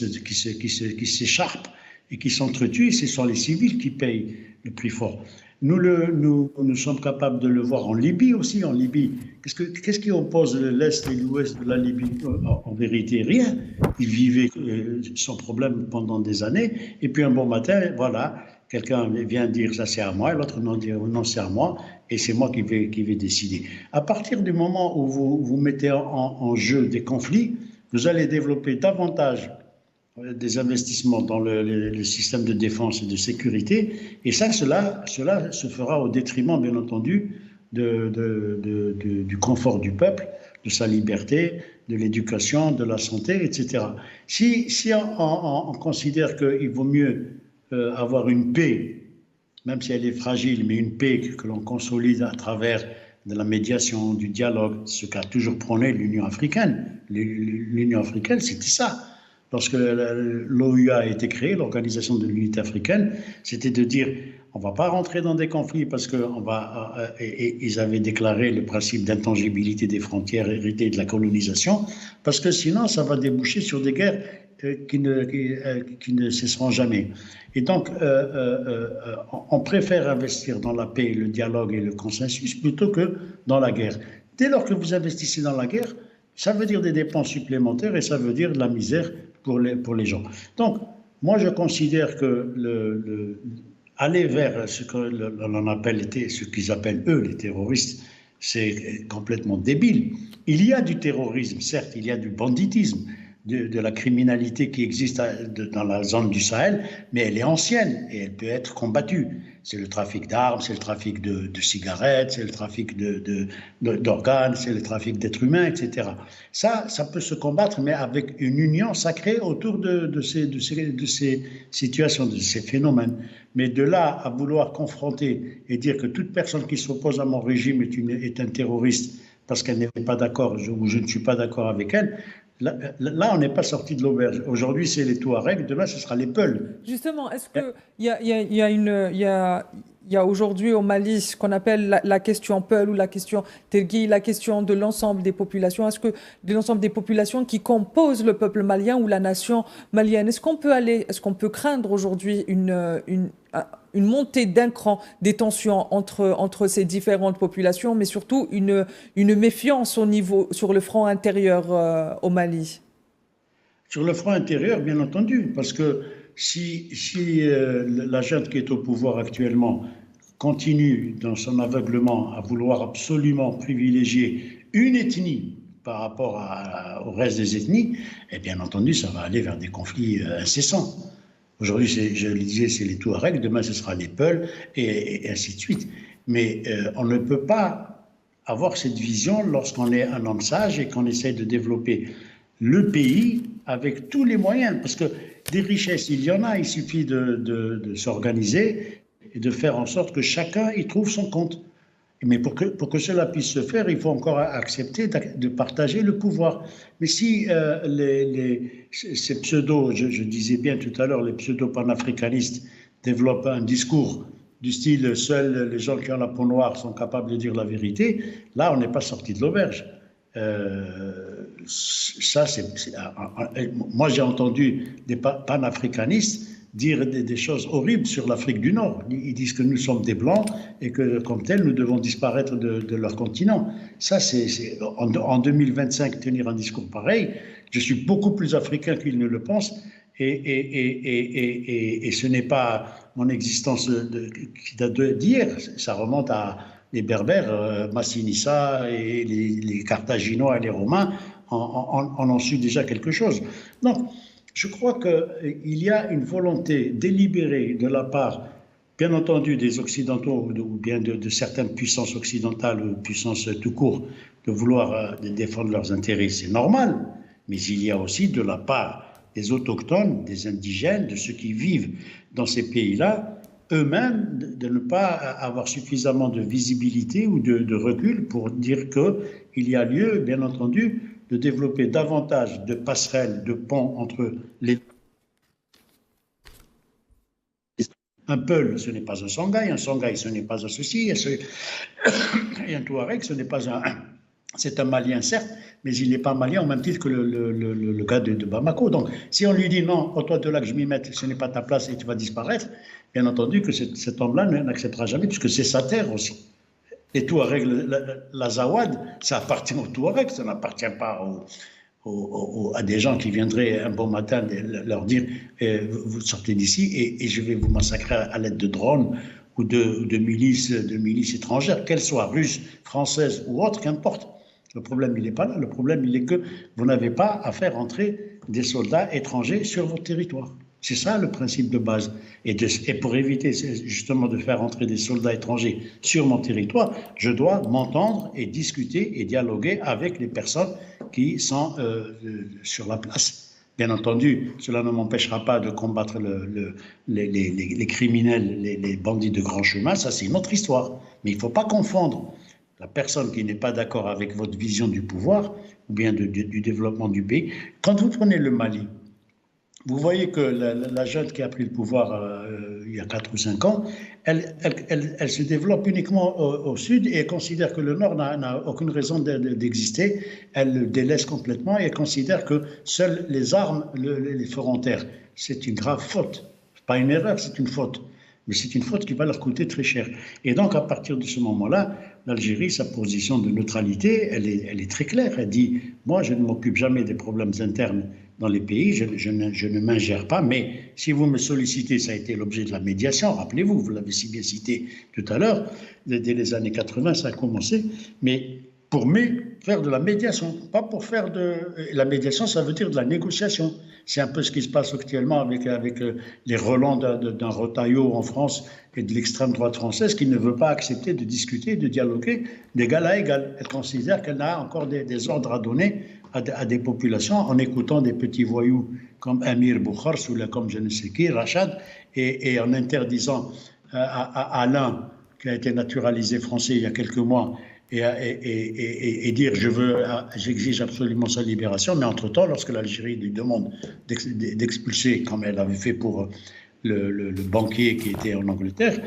s'écharpent et qui s'entretuent. Ce sont les civils qui payent le prix fort. Nous sommes capables de le voir en Libye aussi. En Libye, qu'est-ce qui oppose l'Est et l'Ouest de la Libye? En vérité, rien. Ils vivaient sans problème pendant des années. Et puis un bon matin, voilà, quelqu'un vient dire ça c'est à moi, et l'autre dit non c'est à moi, et c'est moi qui vais décider. À partir du moment où vous mettez en jeu des conflits, vous allez développer davantage des investissements dans le système de défense et de sécurité, et cela se fera au détriment, bien entendu, du confort du peuple, de sa liberté, de l'éducation, de la santé, etc. Si on considère qu'il vaut mieux avoir une paix, même si elle est fragile, mais une paix que l'on consolide à travers de la médiation, du dialogue, ce qu'a toujours prôné l'Union africaine. L'Union africaine, c'était ça. Lorsque l'OUA a été créée, l'Organisation de l'Unité africaine, c'était de dire on ne va pas rentrer dans des conflits parce qu'ils avaient déclaré le principe d'intangibilité des frontières héritées de la colonisation, parce que sinon ça va déboucher sur des guerres qui ne cesseront jamais. Et donc, on préfère investir dans la paix, le dialogue et le consensus plutôt que dans la guerre. Dès lors que vous investissez dans la guerre, ça veut dire des dépenses supplémentaires et ça veut dire de la misère pour les gens. Donc, moi, je considère que aller vers ce qu'on appelle, ce qu'ils appellent eux, les terroristes, c'est complètement débile. Il y a du terrorisme, certes, il y a du banditisme, de la criminalité qui existe dans la zone du Sahel, mais elle est ancienne et elle peut être combattue. C'est le trafic d'armes, c'est le trafic de cigarettes, c'est le trafic d'organes, c'est le trafic d'êtres humains, etc. Ça peut se combattre, mais avec une union sacrée autour de ces situations, de ces phénomènes. Mais de là à vouloir confronter et dire que toute personne qui s'oppose à mon régime est un terroriste parce qu'elle n'est pas d'accord ou je ne suis pas d'accord avec elle, là, on n'est pas sorti de l'auberge. Aujourd'hui, c'est les Touaregs, demain, ce sera les Peuls. Justement, est-ce qu'il y a aujourd'hui au Mali ce qu'on appelle la question Peul ou la question Telgui, la question de l'ensemble des populations, de l'ensemble des populations qui composent le peuple malien ou la nation malienne? Est-ce qu'on peut craindre aujourd'hui une montée d'un cran des tensions entre ces différentes populations, mais surtout une méfiance sur le front intérieur au Mali? Sur le front intérieur, bien entendu, parce que si la junte qui est au pouvoir actuellement continue dans son aveuglement à vouloir absolument privilégier une ethnie par rapport au reste des ethnies, et bien entendu, ça va aller vers des conflits incessants. Aujourd'hui, je le disais, c'est les Touaregs, demain ce sera les Peuls, et ainsi de suite. Mais on ne peut pas avoir cette vision lorsqu'on est un homme sage et qu'on essaie de développer le pays avec tous les moyens. Parce que des richesses, il y en a, il suffit de s'organiser et de faire en sorte que chacun y trouve son compte. Mais pour que cela puisse se faire, il faut encore accepter de partager le pouvoir. Mais si ces pseudos, je disais bien tout à l'heure, les pseudo-panafricanistes développent un discours du style « seuls les gens qui ont la peau noire sont capables de dire la vérité », là, on n'est pas sorti de l'auberge. Moi, j'ai entendu des panafricanistes dire des choses horribles sur l'Afrique du Nord. Ils disent que nous sommes des Blancs et que, comme tels, nous devons disparaître de leur continent. Ça, en 2025, tenir un discours pareil, je suis beaucoup plus africain qu'ils ne le pensent et ce n'est pas mon existence qui date d'hier. Ça remonte à les Berbères, Massinissa et les Carthaginois et les Romains en ont su déjà quelque chose. Donc, je crois qu'il y a une volonté délibérée de la part, bien entendu, des Occidentaux ou bien de certaines puissances occidentales ou puissances tout court, de vouloir défendre leurs intérêts. C'est normal, mais il y a aussi de la part des autochtones, des indigènes, de ceux qui vivent dans ces pays-là, eux-mêmes, de ne pas avoir suffisamment de visibilité ou de recul pour dire qu'il y a lieu, bien entendu, de développer davantage de passerelles, de ponts entre les... Un Peul, ce n'est pas un Songhai ce n'est pas un ceci, et un Touareg, ce n'est pas un... C'est un Malien, certes, mais il n'est pas malien au même titre que le gars de Bamako. Donc, si on lui dit non, toi de là que je m'y mette, ce n'est pas ta place et tu vas disparaître, bien entendu que cet homme-là n'acceptera jamais, puisque c'est sa terre aussi. Les Touaregs, l'Azawad, ça appartient aux Touaregs, ça n'appartient pas à des gens qui viendraient un bon matin leur dire vous sortez d'ici et je vais vous massacrer à l'aide de drones ou de milices étrangères, qu'elles soient russes, françaises ou autres, qu'importe. Le problème, il n'est pas là. Le problème, il est que vous n'avez pas à faire entrer des soldats étrangers sur votre territoire. C'est ça le principe de base. Et pour éviter justement de faire entrer des soldats étrangers sur mon territoire, je dois m'entendre et discuter et dialoguer avec les personnes qui sont sur la place. Bien entendu, cela ne m'empêchera pas de combattre les criminels, les bandits de grand chemin, ça c'est une autre histoire. Mais il ne faut pas confondre la personne qui n'est pas d'accord avec votre vision du pouvoir ou bien du développement du pays. Quand vous prenez le Mali, vous voyez que la jeune qui a pris le pouvoir il y a 4 ou 5 ans, elle se développe uniquement au sud et elle considère que le nord n'a aucune raison d'exister. Elle le délaisse complètement et elle considère que seules les armes les feront taire. C'est une grave faute. Pas une erreur, c'est une faute. Mais c'est une faute qui va leur coûter très cher. Et donc, à partir de ce moment-là, l'Algérie, sa position de neutralité, elle est très claire. Elle dit, moi, je ne m'occupe jamais des problèmes internes dans les pays, je ne m'ingère pas, mais si vous me sollicitez, ça a été l'objet de la médiation, rappelez-vous, vous l'avez si bien cité tout à l'heure, dès les années 80, ça a commencé, mais pour faire de la médiation, pas pour faire de... La médiation, ça veut dire de la négociation. C'est un peu ce qui se passe actuellement avec les relents d'un Retailleau en France et de l'extrême droite française qui ne veut pas accepter de discuter, de dialoguer d'égal à égal. Elle considère qu'elle a encore des ordres à donner à des populations en écoutant des petits voyous comme Amir Boukhars ou comme je ne sais qui, Rachad, et en interdisant à Alain, qui a été naturalisé français il y a quelques mois, et dire j'exige absolument sa libération, mais entre-temps, lorsque l'Algérie lui demande d'expulser, comme elle avait fait pour le banquier qui était en Angleterre,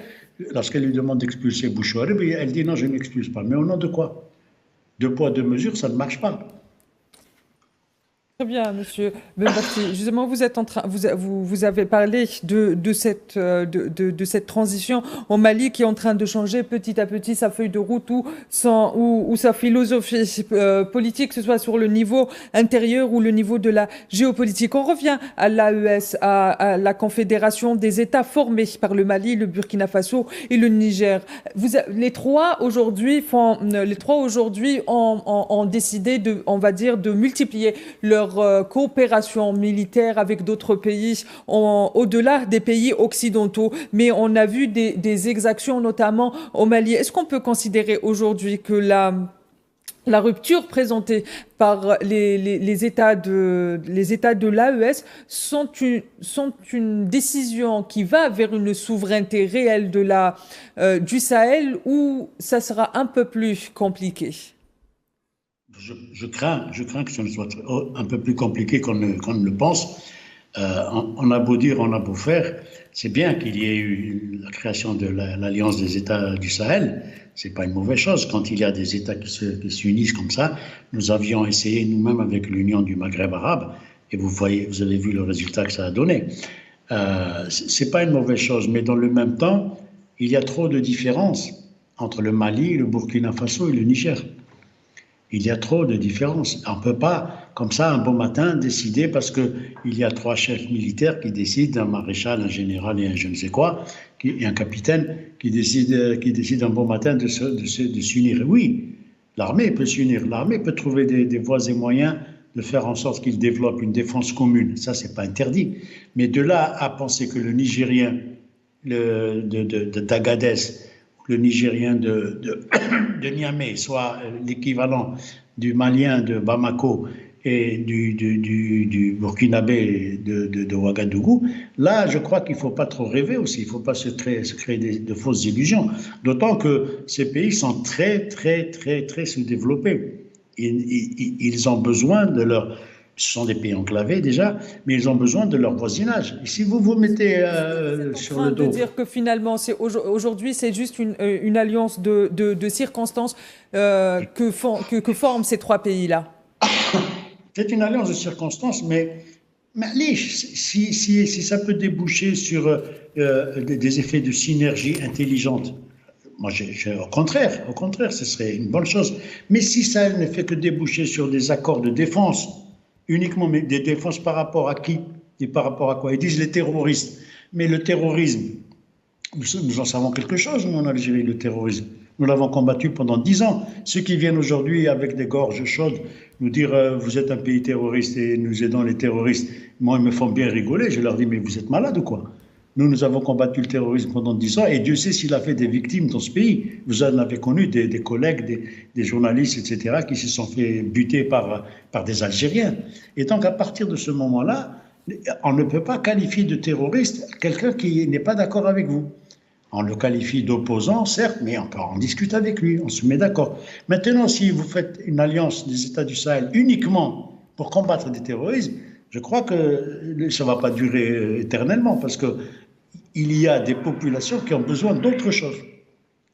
lorsqu'elle lui demande d'expulser Bouchouarib, elle dit non, je n'expulse pas. Mais au nom de quoi? Deux poids, deux mesures, ça ne marche pas. Très bien, monsieur Benbakti. Justement, vous avez parlé de cette transition au Mali qui est en train de changer petit à petit sa feuille de route ou sa philosophie politique, que ce soit sur le niveau intérieur ou le niveau de la géopolitique. On revient à l'AES, à la Confédération des États formés par le Mali, le Burkina Faso et le Niger. Les trois aujourd'hui ont décidé de multiplier leur coopération militaire avec d'autres pays au-delà des pays occidentaux. Mais on a vu des exactions, notamment au Mali. Est-ce qu'on peut considérer aujourd'hui que la rupture présentée par les États de l'AES sont une décision qui va vers une souveraineté réelle du Sahel, ou ça sera un peu plus compliqué? Je crains que ce ne soit un peu plus compliqué qu'on ne le pense. On a beau dire, on a beau faire, c'est bien qu'il y ait eu la création de l'Alliance des États du Sahel. C'est pas une mauvaise chose. Quand il y a des États qui s'unissent comme ça, nous avions essayé nous-mêmes avec l'Union du Maghreb arabe, et vous avez vu le résultat que ça a donné. C'est pas une mauvaise chose, mais dans le même temps, il y a trop de différences entre le Mali, le Burkina Faso et le Niger. Il y a trop de différences. On ne peut pas, comme ça, un beau matin, décider, parce qu'il y a 3 chefs militaires qui décident, un maréchal, un général et un je ne sais quoi, et un capitaine qui décident un beau matin de s'unir. Oui, l'armée peut s'unir. L'armée peut trouver des voies et moyens de faire en sorte qu'ils développent une défense commune. Ça, ce n'est pas interdit. Mais de là à penser que le Nigérien d'Agadez, le Nigérien de Niamey soit l'équivalent du Malien de Bamako et du Burkinabé de Ouagadougou, là, je crois qu'il ne faut pas trop rêver aussi, il ne faut pas se créer de fausses illusions. D'autant que ces pays sont très, très, très, très sous-développés. Ils ont besoin de leur... Ce sont des pays enclavés déjà, mais ils ont besoin de leur voisinage. Et si vous vous mettez sur le dos... de dire que finalement, aujourd'hui, c'est juste une alliance de circonstances que forment ces 3 pays-là. C'est une alliance de circonstances, mais si ça peut déboucher sur des effets de synergie intelligente, moi, au contraire, ce serait une bonne chose. Mais si ça ne fait que déboucher sur des accords de défense, uniquement, mais des défenses par rapport à qui et par rapport à quoi? Ils disent les terroristes. Mais le terrorisme, nous en savons quelque chose, nous, en Algérie, le terrorisme. Nous l'avons combattu pendant 10 ans. Ceux qui viennent aujourd'hui avec des gorges chaudes nous dire vous êtes un pays terroriste et nous aidons les terroristes, moi, ils me font bien rigoler. Je leur dis mais vous êtes malades ou quoi? Nous avons combattu le terrorisme pendant 10 ans et Dieu sait s'il a fait des victimes dans ce pays. Vous en avez connu des collègues, des journalistes, etc., qui se sont fait buter par des Algériens. Et donc, à partir de ce moment-là, on ne peut pas qualifier de terroriste quelqu'un qui n'est pas d'accord avec vous. On le qualifie d'opposant, certes, mais on discute avec lui, on se met d'accord. Maintenant, si vous faites une alliance des États du Sahel uniquement pour combattre des terrorismes, je crois que ça ne va pas durer éternellement, parce qu'il y a des populations qui ont besoin d'autre chose.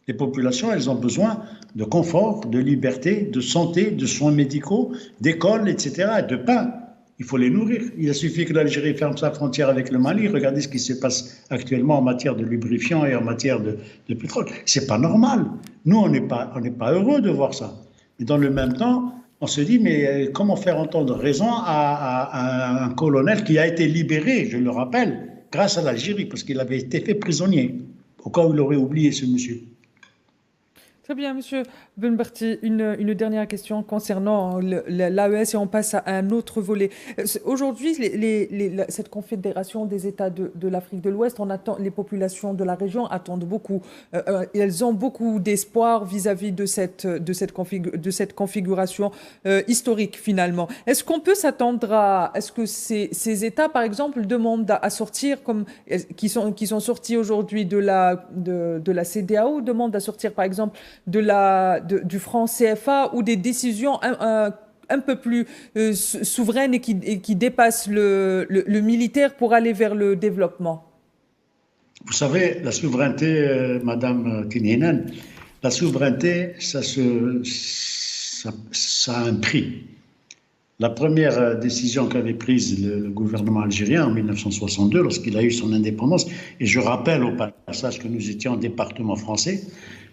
Les populations, elles ont besoin de confort, de liberté, de santé, de soins médicaux, d'écoles, etc., et de pain. Il faut les nourrir. Il suffit que l'Algérie ferme sa frontière avec le Mali. Regardez ce qui se passe actuellement en matière de lubrifiant et en matière de pétrole. C'est pas normal. Nous, on n'est pas heureux de voir ça. Et dans le même temps, on se dit, mais comment faire entendre raison à un colonel qui a été libéré, je le rappelle, grâce à l'Algérie, parce qu'il avait été fait prisonnier, au cas où il aurait oublié ce monsieur. Très bien, Monsieur Benberti. Une dernière question concernant l'AES et on passe à un autre volet. Aujourd'hui, cette confédération des États de l'Afrique de l'Ouest, les populations de la région attendent beaucoup. Elles ont beaucoup d'espoir vis-à-vis de cette configuration historique, finalement. Est-ce qu'on peut s'attendre est-ce que ces États, par exemple, demandent à sortir, qui sont sortis aujourd'hui de la CEDEAO, demandent à sortir, par exemple, du franc CFA ou des décisions un peu plus souveraines et qui dépassent le militaire pour aller vers le développement? Vous savez, la souveraineté, Madame Kininen, la souveraineté, ça a un prix. La première décision qu'avait prise le gouvernement algérien en 1962, lorsqu'il a eu son indépendance, et je rappelle au passage que nous étions en département français,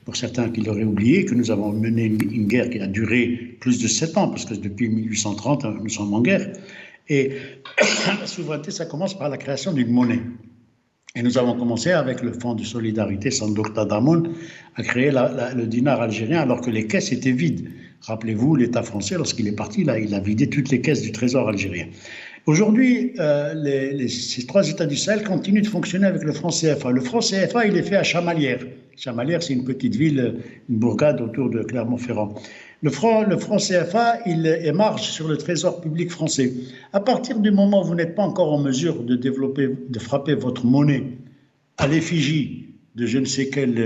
pour certains qui l'auraient oublié, que nous avons mené une guerre qui a duré plus de 7 ans, parce que depuis 1830, nous sommes en guerre. Et la souveraineté, ça commence par la création d'une monnaie. Et nous avons commencé avec le Fonds de solidarité Sandouk Tadamoun à créer le dinar algérien alors que les caisses étaient vides. Rappelez-vous, l'État français, lorsqu'il est parti, là, il a vidé toutes les caisses du trésor algérien. Aujourd'hui, ces 3 États du Sahel continuent de fonctionner avec le franc CFA. Le franc CFA, il est fait à Chamalières. Chamalières, c'est une petite ville, une bourgade autour de Clermont-Ferrand. Le franc CFA, il émarge sur le trésor public français. À partir du moment où vous n'êtes pas encore en mesure de frapper votre monnaie à l'effigie de je ne sais quel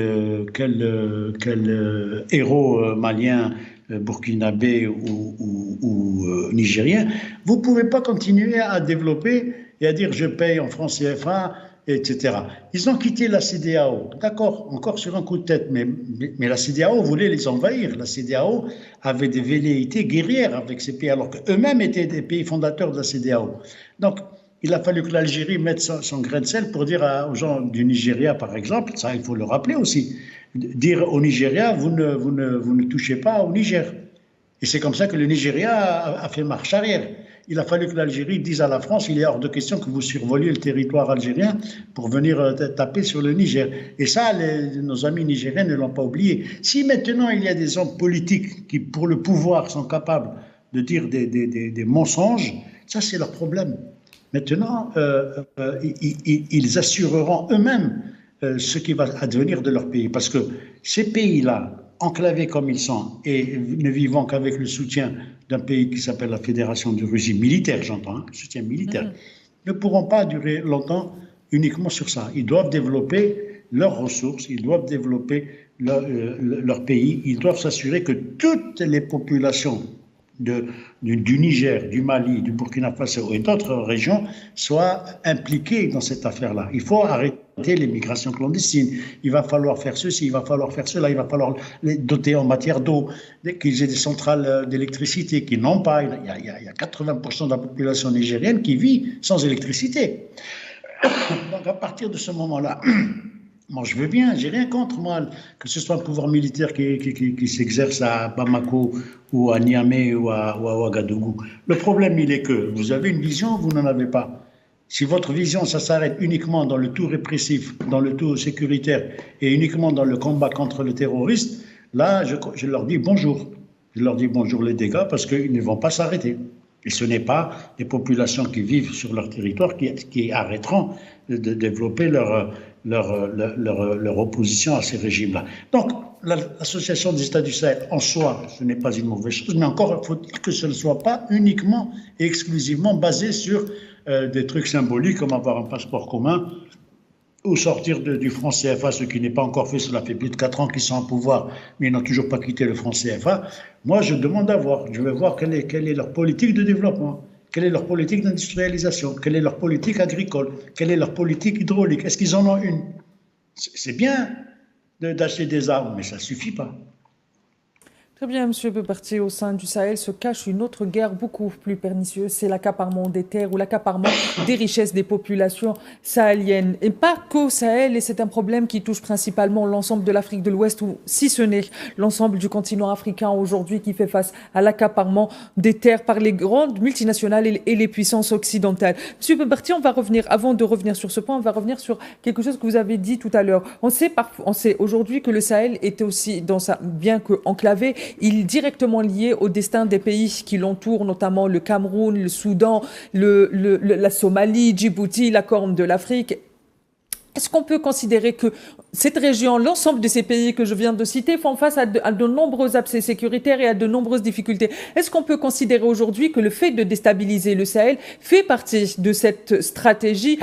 héros malien, burkinabé ou nigérien, vous ne pouvez pas continuer à développer et à dire je paye en franc CFA, etc. Ils ont quitté la CEDEAO, d'accord, encore sur un coup de tête, mais la CEDEAO voulait les envahir. La CEDEAO avait des velléités guerrières avec ces pays, alors qu'eux-mêmes étaient des pays fondateurs de la CEDEAO. Donc, il a fallu que l'Algérie mette son grain de sel pour dire aux gens du Nigeria, par exemple, ça il faut le rappeler aussi, dire au Nigeria, vous ne touchez pas au Niger. Et c'est comme ça que le Nigeria a fait marche arrière. Il a fallu que l'Algérie dise à la France, il est hors de question que vous survoliez le territoire algérien pour venir taper sur le Niger. Et ça, nos amis nigériens ne l'ont pas oublié. Si maintenant il y a des hommes politiques qui, pour le pouvoir, sont capables de dire des mensonges, ça c'est leur problème. Maintenant, ils assureront eux-mêmes ce qui va advenir de leur pays. Parce que ces pays-là, enclavés comme ils sont et ne vivant qu'avec le soutien d'un pays qui s'appelle la Fédération de Russie, militaire, j'entends, soutien militaire, ne pourront pas durer longtemps uniquement sur ça. Ils doivent développer leurs ressources, ils doivent développer leur pays, ils doivent s'assurer que toutes les populations du Niger, du Mali, du Burkina Faso et d'autres régions soient impliquées dans cette affaire-là. Il faut arrêter l'immigration clandestine. Il va falloir faire ceci, il va falloir faire cela, il va falloir les doter en matière d'eau, qu'ils aient des centrales d'électricité qu'ils n'ont pas. Il y a 80% de la population nigérienne qui vit sans électricité. Donc à partir de ce moment-là, moi, je veux bien, j'ai rien contre moi, que ce soit un pouvoir militaire qui s'exerce à Bamako ou à Niamey ou à Ouagadougou. Le problème, il est que vous avez une vision, vous n'en avez pas. Si votre vision, ça s'arrête uniquement dans le tout répressif, dans le tout sécuritaire et uniquement dans le combat contre le terroriste, là, je leur dis bonjour. Je leur dis bonjour les dégâts parce qu'ils ne vont pas s'arrêter. Et ce n'est pas les populations qui vivent sur leur territoire qui arrêteront de développer leur opposition à ces régimes-là. Donc, l'association des États du Sahel, en soi, ce n'est pas une mauvaise chose, mais encore faut-il que ce ne soit pas uniquement et exclusivement basé sur des trucs symboliques comme avoir un passeport commun ou sortir du franc CFA, ce qui n'est pas encore fait, cela fait plus de 4 ans qu'ils sont en pouvoir, mais ils n'ont toujours pas quitté le franc CFA. Moi, je demande à voir, je veux voir quelle est leur politique de développement, quelle est leur politique d'industrialisation, quelle est leur politique agricole, quelle est leur politique hydraulique. Est-ce qu'ils en ont une? C'est bien d'acheter des armes, mais ça ne suffit pas. Très bien, Monsieur Bepartier, au sein du Sahel se cache une autre guerre beaucoup plus pernicieuse, c'est l'accaparement des terres ou l'accaparement des richesses des populations sahéliennes. Et pas qu'au Sahel, et c'est un problème qui touche principalement l'ensemble de l'Afrique de l'Ouest, ou si ce n'est l'ensemble du continent africain aujourd'hui qui fait face à l'accaparement des terres par les grandes multinationales et les puissances occidentales. Monsieur Bepartier, avant de revenir sur ce point, on va revenir sur quelque chose que vous avez dit tout à l'heure. On sait aujourd'hui que le Sahel était aussi, bien que enclavé, il est directement lié au destin des pays qui l'entourent, notamment le Cameroun, le Soudan, la Somalie, Djibouti, la Corne de l'Afrique. Est-ce qu'on peut considérer que cette région, l'ensemble de ces pays que je viens de citer, font face à de nombreux abcès sécuritaires et à de nombreuses difficultés? Est-ce qu'on peut considérer aujourd'hui que le fait de déstabiliser le Sahel fait partie de cette stratégie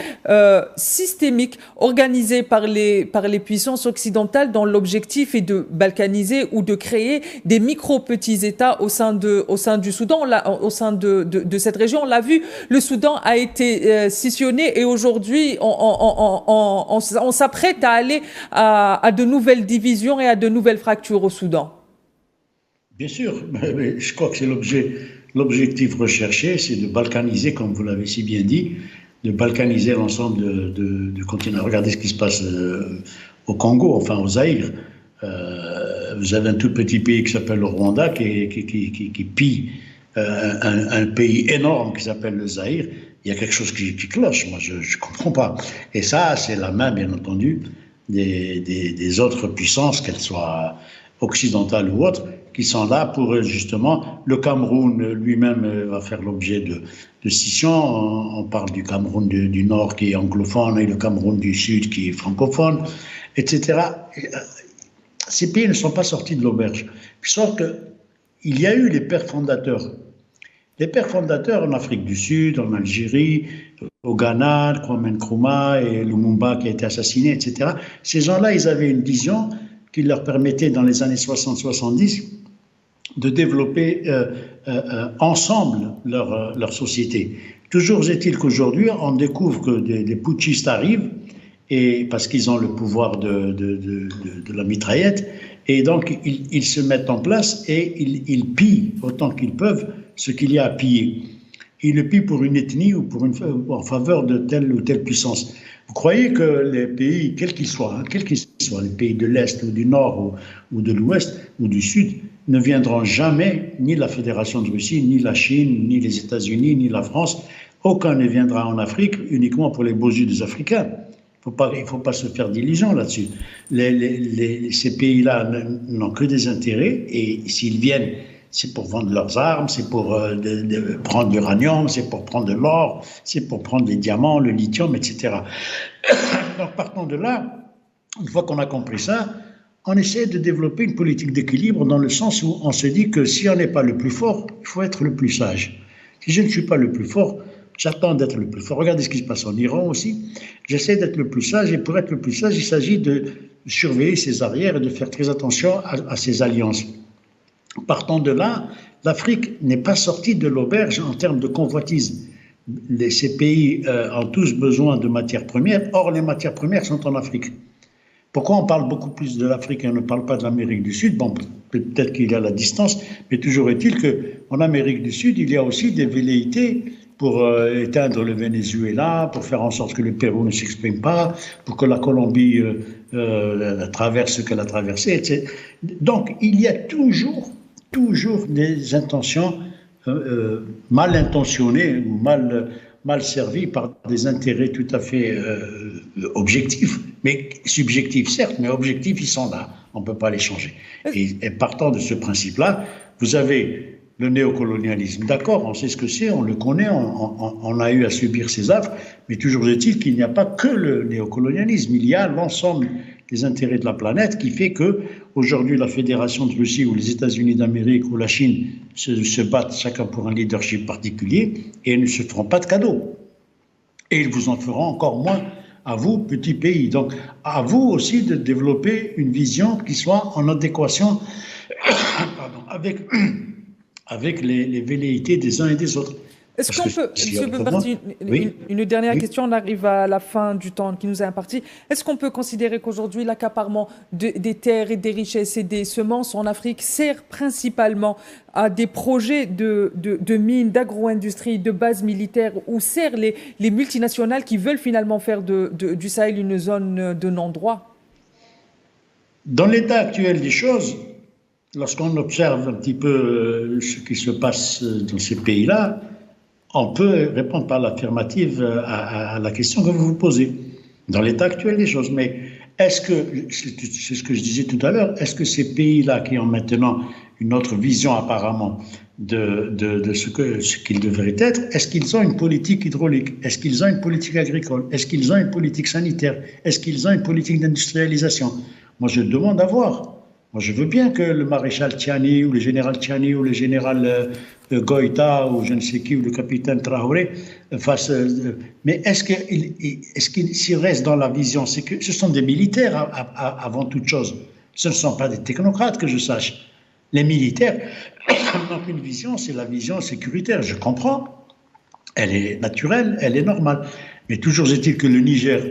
systémique organisée par les puissances occidentales dont l'objectif est de balkaniser ou de créer des micro-petits États au sein du Soudan, au sein de cette région? On l'a vu, le Soudan a été scissionné et aujourd'hui on s'apprête à aller à de nouvelles divisions et à de nouvelles fractures au Soudan. Bien sûr, mais je crois que c'est l'objectif recherché, c'est de balkaniser, comme vous l'avez si bien dit, de balkaniser l'ensemble du continent. Regardez ce qui se passe au Congo, enfin au Zaïre. Vous avez un tout petit pays qui s'appelle le Rwanda, qui pille un pays énorme qui s'appelle le Zaïre. Il y a quelque chose qui cloche, moi je ne comprends pas. Et ça, c'est la main, bien entendu, des autres puissances, qu'elles soient occidentales ou autres, qui sont là pour justement, le Cameroun lui-même va faire l'objet de scission. On parle du Cameroun du Nord qui est anglophone et le Cameroun du Sud qui est francophone, etc. Ces pays ne sont pas sortis de l'auberge. Sauf qu'il y a eu les pères fondateurs. Les pères fondateurs en Afrique du Sud, en Algérie, au Ghana, Kwame Nkrumah et Lumumba qui a été assassiné, etc. Ces gens-là, ils avaient une vision qui leur permettait dans les années 60-70 de développer ensemble leur société. Toujours est-il qu'aujourd'hui, on découvre que des putschistes arrivent, et parce qu'ils ont le pouvoir de la mitraillette, et donc ils se mettent en place et ils pillent autant qu'ils peuvent ce qu'il y a à piller. Ils le pillent pour une ethnie ou en faveur de telle ou telle puissance. Vous croyez que les pays, quels qu'ils soient, les pays de l'Est ou du Nord ou de l'Ouest ou du Sud, ne viendront jamais, ni la Fédération de Russie, ni la Chine, ni les États-Unis, ni la France, aucun ne viendra en Afrique uniquement pour les beaux yeux des Africains. Il ne faut pas se faire d'illusions là-dessus. Ces pays-là n'ont que des intérêts et s'ils viennent, c'est pour vendre leurs armes, c'est pour prendre l'uranium, c'est pour prendre de l'or, c'est pour prendre les diamants, le lithium, etc. Donc partant de là, une fois qu'on a compris ça, on essaie de développer une politique d'équilibre dans le sens où on se dit que si on n'est pas le plus fort, il faut être le plus sage. Si je ne suis pas le plus fort, j'attends d'être le plus fort. Regardez ce qui se passe en Iran aussi. J'essaie d'être le plus sage et pour être le plus sage, il s'agit de surveiller ses arrières et de faire très attention à ses alliances. Partant de là, l'Afrique n'est pas sortie de l'auberge en termes de convoitise. Ces pays ont tous besoin de matières premières. Or, les matières premières sont en Afrique. Pourquoi on parle beaucoup plus de l'Afrique et on ne parle pas de l'Amérique du Sud? Bon, peut-être qu'il y a la distance, mais toujours est-il qu'en Amérique du Sud, il y a aussi des velléités pour éteindre le Venezuela, pour faire en sorte que le Pérou ne s'exprime pas, pour que la Colombie traverse ce qu'elle a traversé, etc. Donc, il y a toujours des intentions mal intentionnées ou mal servies par des intérêts tout à fait objectifs, mais subjectifs certes, mais objectifs, ils sont là, on ne peut pas les changer. Et partant de ce principe-là, vous avez le néocolonialisme. D'accord, on sait ce que c'est, on le connaît, on a eu à subir ses affres, mais toujours est-il qu'il n'y a pas que le néocolonialisme, il y a l'ensemble des intérêts de la planète qui fait que aujourd'hui la Fédération de Russie ou les États-Unis d'Amérique ou la Chine se battent chacun pour un leadership particulier et ils ne se feront pas de cadeaux. Et ils vous en feront encore moins À vous, petit pays. Donc, à vous aussi de développer une vision qui soit en adéquation avec les velléités des uns et des autres. Est-ce qu'on peut, Si M. Bombardier, oui, une dernière oui. question, on arrive à la fin du temps qui nous est imparti. Est-ce qu'on peut considérer qu'aujourd'hui, l'accaparement des terres et des richesses et des semences en Afrique sert principalement à des projets de mines, d'agro-industrie, de bases militaires, ou sert les multinationales qui veulent finalement faire du Sahel une zone de non-droit? Dans l'état actuel des choses, lorsqu'on observe un petit peu ce qui se passe dans ces pays-là, on peut répondre par l'affirmative à la question que vous vous posez, dans l'état actuel des choses. Mais est-ce que, c'est ce que je disais tout à l'heure, est-ce que ces pays-là qui ont maintenant une autre vision apparemment de ce qu'ils devraient être, est-ce qu'ils ont une politique hydraulique? Est-ce qu'ils ont une politique agricole? Est-ce qu'ils ont une politique sanitaire? Est-ce qu'ils ont une politique d'industrialisation? Moi, je demande à voir. Moi, je veux bien que le maréchal Tchiani ou le général Tchiani ou le général Goïta ou je ne sais qui ou le capitaine Traoré fassent. Mais est-ce qu'il s'il reste dans la vision, c'est que ce sont des militaires avant toute chose. Ce ne sont pas des technocrates que je sache. Les militaires n'ont qu'une vision, c'est la vision sécuritaire. Je comprends. Elle est naturelle, elle est normale. Mais toujours est-il que le Niger,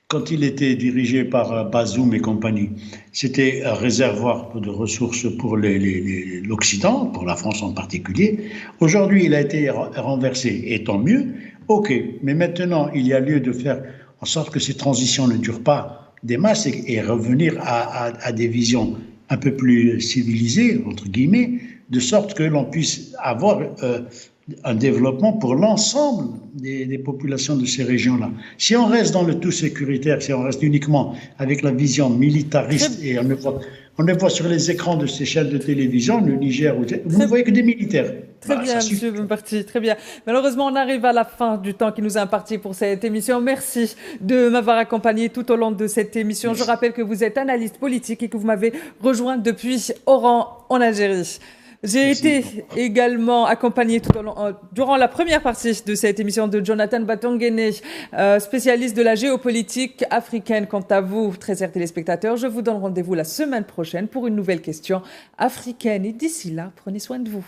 quand il était dirigé par Bazoum et compagnie, c'était un réservoir de ressources pour l'Occident, pour la France en particulier. Aujourd'hui, il a été renversé, et tant mieux. OK, mais maintenant, il y a lieu de faire en sorte que ces transitions ne durent pas des masses et revenir à des visions un peu plus civilisées, entre guillemets, de sorte que l'on puisse avoir un développement pour l'ensemble des populations de ces régions-là. Si on reste dans le tout sécuritaire, si on reste uniquement avec la vision militariste, et on ne voit sur les écrans de ces chaînes de télévision, le Niger, vous ne voyez que des militaires. Très bien, M. Bombardier, très bien. Malheureusement, on arrive à la fin du temps qui nous est imparti pour cette émission. Merci de m'avoir accompagné tout au long de cette émission. Je rappelle que vous êtes analyste politique et que vous m'avez rejoint depuis Oran, en Algérie. J'ai été également accompagné durant la première partie de cette émission de Jonathan Batongene, spécialiste de la géopolitique africaine. Quant à vous, très chers téléspectateurs, je vous donne rendez-vous la semaine prochaine pour une nouvelle question africaine. Et d'ici là, prenez soin de vous.